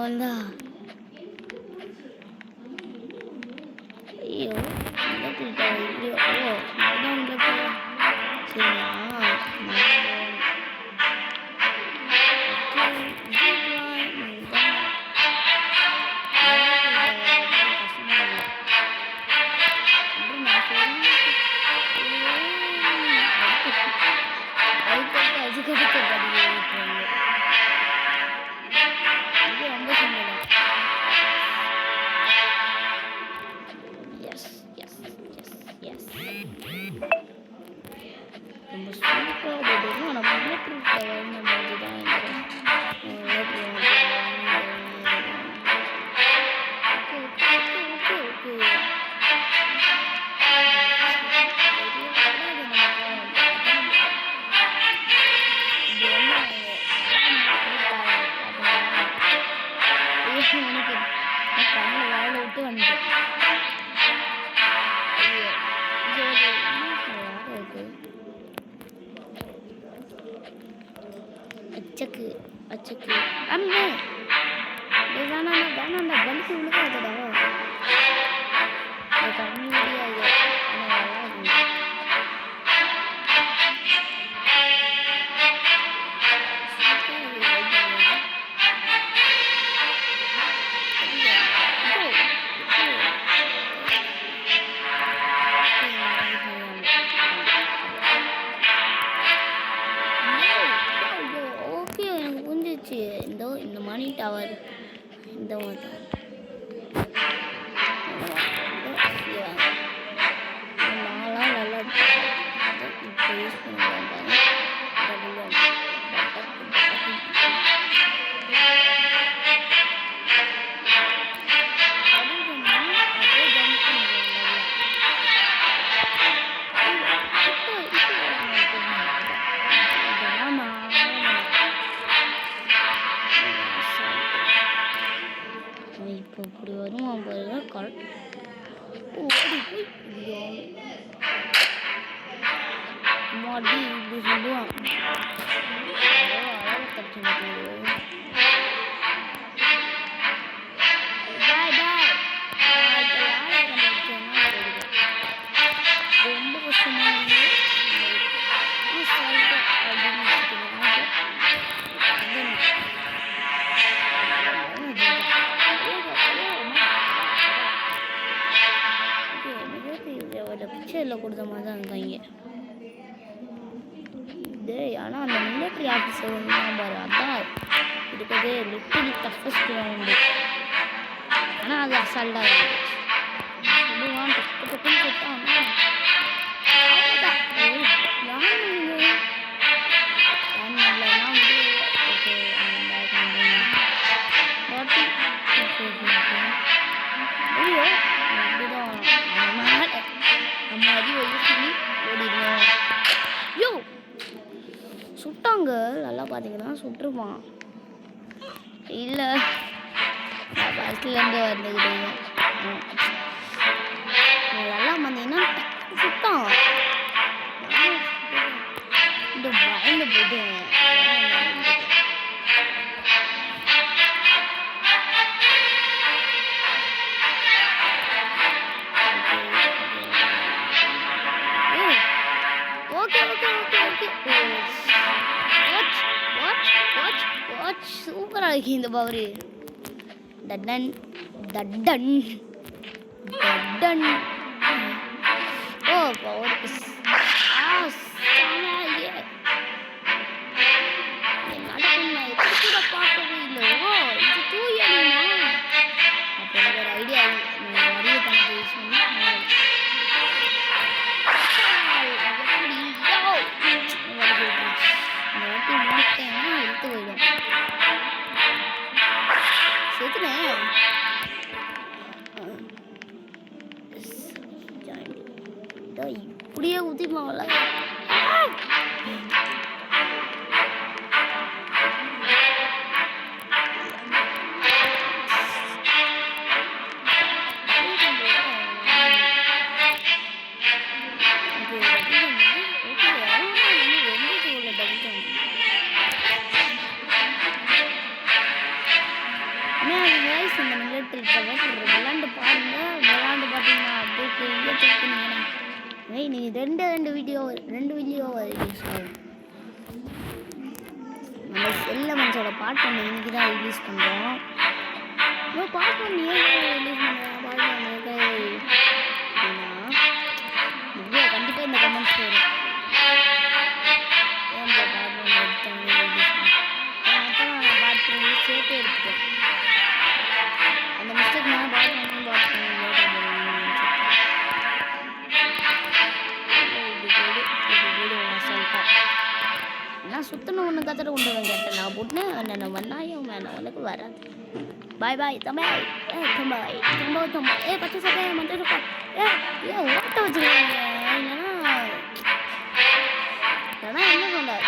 அவன்தா. ஐயோ மிலிட்ரி ஐயோ ஓ இதுதான் மிலிட்ரி. சரியா அச்சக்கு அச்சக்கு அம்மே வேணாண்டா வேணாண்டா வலிக்கு விழுகாதடா கம்மி முடியாது. இந்த மணி டவர் இந்த மாதிரி நான்லாம் நல்லா இப்போ யூஸ் பண்ண இப்போ இப்படி வருவான் பாருங்க கரெக்ட் ஓடி போய் மாடி இப்படி சொல்லுவான் அழகு தச்சு பாய் பாய் ரொம்ப கஷ்டமா பிக்சரில் கொடுத்த மாதிரி தான் இருக்காங்க இது. ஆனால் அந்த மிலிட்ரி ஆஃபீஸர் ஒன்று பாரு அதான் இருக்கிறது லிட்டில் டஃபஸ்ட் ரவுண்டு. ஆனால் அது அசால்ட்டாக இருக்குது சொல்லுவான் டக்கு டக்குன்னு போட்டான். சுட்டாங்க நல்லா பார்த்தீங்கன்னா சுட்டுருப்பான் இல்லை பஸ்லேருந்து வந்துக்கிட்டீங்க நல்லா பார்த்தீங்கன்னா சுட்டான் இந்த பயந்து போயிட்டு okay okay okay okay watch சூப்பராக இருக்கு இந்த பவரு. டடன் டடன் டடன் ஓ பவர் கூட பார்க்கவே இல்லை. ஓ இது தூயமா அப்போ எனக்கு ஒரு ஐடியா வடிவ பண்ண யூஸ் பண்ணி இழுத்து போயிடும் சேர்த்துனேன். இப்படியே ஊற்றிப்பாங்கல்ல ப்ளீஸ் இந்த மிலிட்ரி விளாண்டு பாருங்க. விளாண்டு பார்த்தீங்கன்னா அப்டேட் எங்கே செக் பண்ணீங்கன்னா நீ ரெண்டு வீடியோ ரிலீஸ் ஆகும். நம்ம எல்லமன்ஸோட பார்ட் ஒன்று இன்னைக்கு தான் ரிலீஸ் பண்ணுறோம். பார்ட் ஒன்று ஏன் ரிலீஸ் பண்ணுறோம் பார்ட் ஒன்று அப்படின்னா கண்டிப்பாக இந்த கமெண்ட்ஸ் வரும். ஏன் பார்ட் ஒன்று எடுத்தாங்க ரிலீஸ் பண்ண அப்புறம் பார்ட் ஒன்று சேர்த்து எடுத்துட்டேன். அந்த மிஸ்டேக் நான் பார்ட் ஒன்று நான் சுத்தணும் ஒன்று கற்றுட்டு கொண்டு வந்துட்டேன். நான் போட்டுன்னு என்ன வந்தாயும் வேணாம் உனக்கு வராது. பாய் பாய் தம்பாய் தம்பாய் தம்பாய் பச்சை சட்டை மஞ்சள் சட்டை ஓட்ட வச்சுருக்காங்க. இல்லைன்னா என்ன சொன்னார்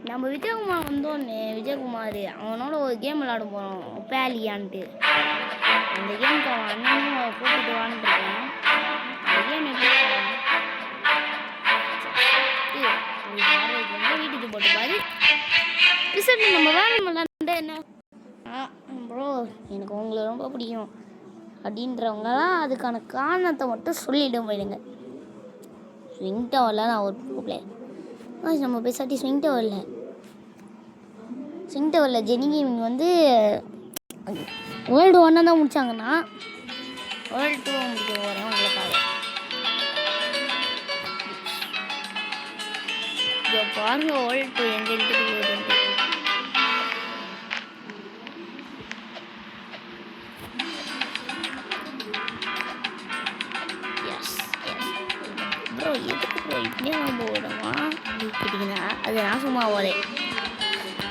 நம்ம விஜயகுமார் வந்தோடனே விஜயகுமார் அவனோட ஒரு கேம் விளாட போகிறோம் பேலியான்ட்டு. அந்த கேமுக்கு அவன் அண்ணனும் கூப்பிட்டு வாங்கிட்டுருக்கேன். அந்த கேம் எப்படி வீட்டுக்கு போட்டு பாரு ரிசல்ட் நம்ம வேலை விளாண்ட என்ன ப்ரோ எனக்கு உங்களை ரொம்ப பிடிக்கும் அப்படின்றவங்களாம் அதுக்கான காரணத்தை மட்டும் சொல்லிவிட போயிடுங்க. ஸ்விங் டவரில் நான் ஒரு ப்ரோ பிளேயர். நம்ம பேசாட்டி ஸ்விங் டவரில் ஜெனி கேமிங் வந்து வேர்ல்டு 1 தான் முடித்தாங்கன்னா வேர்ல்டு 2 முடிக்க போகிறேன் உங்களுக்காக. இப்போ பாருங்க வேர்ல்டு 2 எங்கே எடுத்துகிட்டு போகுதுன்ட்டு. ப்ரோ எதுக்கு ப்ரோ இப்படியே நம்ம ஓடுமா கேட்டிங்கன்னா அது நான் சும்மா ஓடேன்.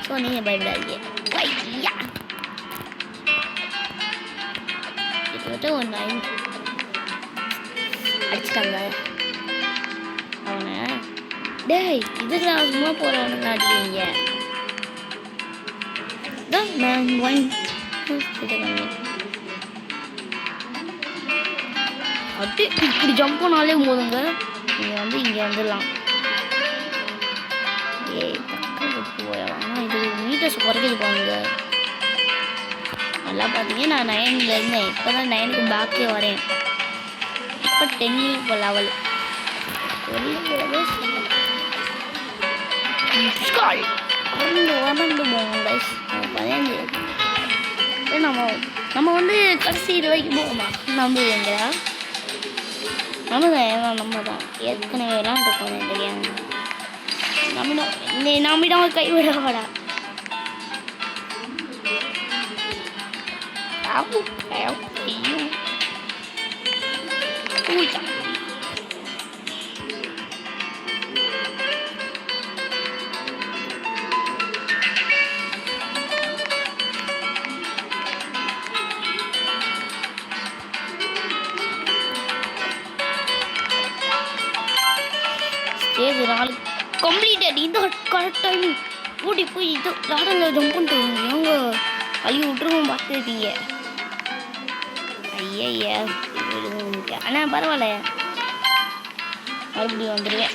ஸோ நீங்கள் பயப்படாதீங்க. ஐயா கிட்டத்தட்ட ஒரு 9 அடிச்சிட்டாங்க அவனை. டேய் இதுக்கு நான் சும்மா போகிறவனுங்க அடிக்கிறீங்க. அப்படி இப்படி ஜம்ப் பண்ணாலே போதுங்க நீங்கள் வந்து இங்கே வந்துடலாம். ஆனால் இது மீட்டர்ஸ் குறைக்கிது பாருங்க. நல்லா பார்த்தீங்க நான் 9ல் இருந்தேன். இப்போ தான் 9க்கு பேக்கே வரேன். இப்போ 10 இப்போ லெவல் 15 நம்ம வந்து கடைசி 20 போகமா நம்புவீங்க. நம்ம தான் ஏற்கனவே விளாண்டுருக்கோம் இந்த கேம். நம்மிடம் கைவிடவாடா ஸ்டேஜ் 4 கம்ப்ளீட்டட். இது கரெக்ட் டைமிங் ஓடி போய் இது லாடனில் ஜம்ப் பண்ணிட்டு அவங்க அள்ளி விட்டுருவோம் பார்த்துருக்கீங்க. ஐயா ஆனால் பரவாயில்ல மறுபடியும் வந்துடுவேன்.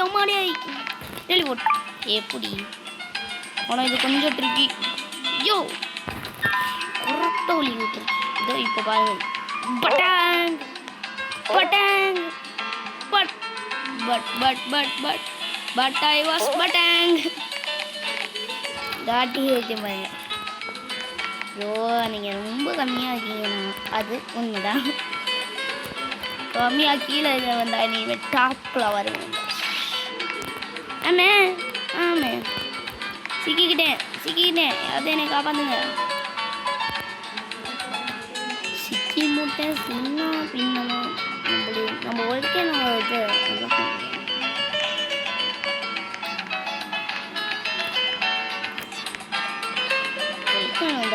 ஏமாடியா டெலிபோர்ட் எப்படி ஆனால் இது கொஞ்சம் ட்ரிக்கி. ஐயோ கரெக்டாக ஒளி விட்டுரு. இதோ இப்போ பாருங்க பட்டாங் பட்டாங் but I was butang தாட்டி வச்சு பாருங்க. நீங்கள் ரொம்ப கம்மியாக இருக்கீங்கண்ணா அது உண்மைதான். கம்மியாக கீழே வந்தா நீங்கள் டாப்பில் வருங்க. ஆமே சிக்கிக்கிட்டேன் அதை என்னை காப்பாற்றுங்க. சிக்கி மூட்டை சின்ன பின்னலாம் நம்ம ஒருக்கே நம்ம இது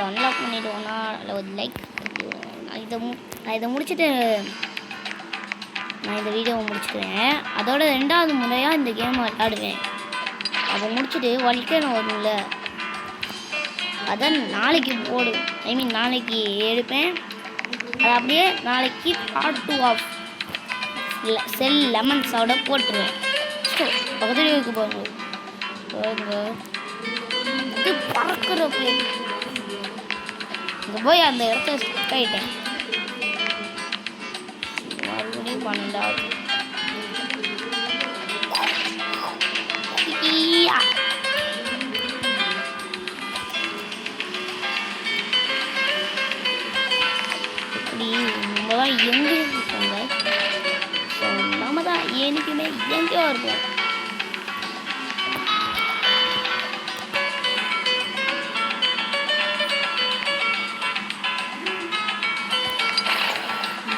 அன்லாக் பண்ணிவிடுவோன்னா அதில் ஒரு லைக் நான் இதை முடிச்சுட்டு நான் இந்த வீடியோவை முடிச்சுக்கிறேன். அதோட 2வது முறையாக இந்த கேம் விளையாடுவேன். அப்போ முடிச்சுட்டு வலிக்கணும் வரும்ல, அதான் நாளைக்கு போடு, ஐ மீன் நாளைக்கு எடுப்பேன். அது அப்படியே நாளைக்கு பார்ட் 2 ஆஃப் செல் லெமன்ஸோட போட்டுருவேன். பக்கத்துலேயே இருக்கு பாருங்க, இது பறக்கிற பிளேன். இங்கே போய் அந்த இடத்த ஸ்டிக் ஆகிட்டேன். மறுபடியும் 12வது. இப்படி நம்ம தான் எங்கே இருக்கோங்க, நம்ம தான் எனக்குமே எங்கேயோ இருப்போம்.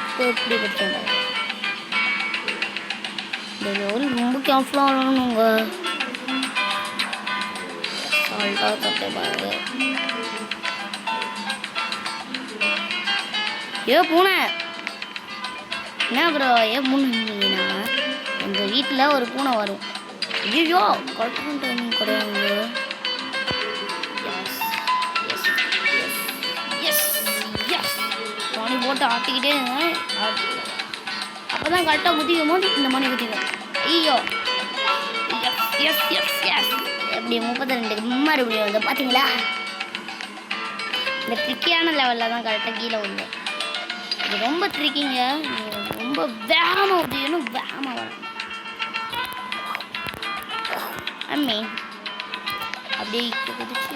இப்போ எப்படி பட்டாங்க இந்த லெவல் ரொம்ப கேர்ஃபுல்லாக வரணுங்க. சால்ட்டாக தட்டை பாருங்க. ஏ பூனை என்ன ப்ரோ, ஏன் பூனை இருந்தீங்கன்னா எங்கள் வீட்டில் ஒரு பூனை வரும். ஐயோ கரெக்டான டைமிங் கிடையாது. மணி போட்டு ஆட்டிக்கிட்டே இருந்தேன். அப்போ தான் கரெக்டாக குத்திக்கும் போது இந்த மணி குத்திக்கும். ஐயோ எஸ் எஸ் எஸ் எஸ் எப்படி 32 மறுபடியும் வந்து பார்த்தீங்களா, இந்த ட்ரிக்கியான லெவலில் தான் கரெக்டாக கீழே வந்தேன். இது ரொம்ப ட்ரிக்கிங்க, ரொம்ப வேகமாக ஊற்றிக்கணும், வேகமாக வரணும். அம்மே அப்படியே குதிச்சு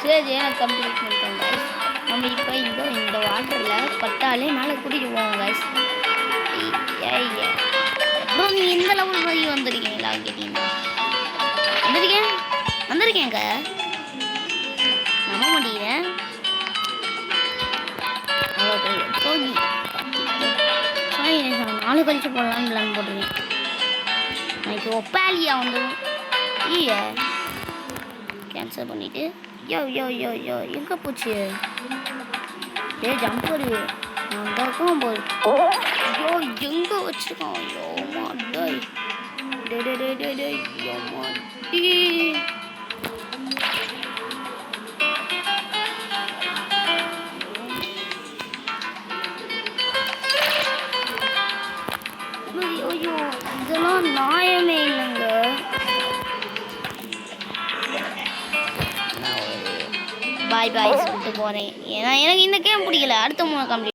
சரி நான் கம்ப்ளீட் பண்ணிட்டோம் கைஸ். நம்ம இப்போ இந்த வாட்டரில் பட்டாலே நாளை கூட்டிகிட்டு போவோம் கைஸ். ப்ரோ நீங்கள் இந்த லெவல் மாதிரி வந்துருக்கீங்களா கேட்டீங்களா? வந்திருக்கேங்க, நம்ப மாட்டேங்கிறேன். நாளை கழிச்சு போடலான்னு பிளான் போட்டிருக்கேன். நான் இப்போ ஒப்பாலியா வந்துடும். ஈய கேன்சல் பண்ணிவிட்டு யோ யோ யோ யோ எங்கே போச்சு? ஜம்பரு நான் தான் இருக்கும் போது. ஐயோ எங்கே வச்சுருக்கோம்? ஐயோ மாட்டே டே டே டே டே டே ஐயோ மாட்டி. ஐயோ இதெல்லாம் நியாயமே இல்லைங்க. பாய் பாய் சொல்லிட்டு போகிறேன். ஏன்னா எனக்கு இந்த கேம் பிடிக்கல. அடுத்த 3 கம்ப்ளீட்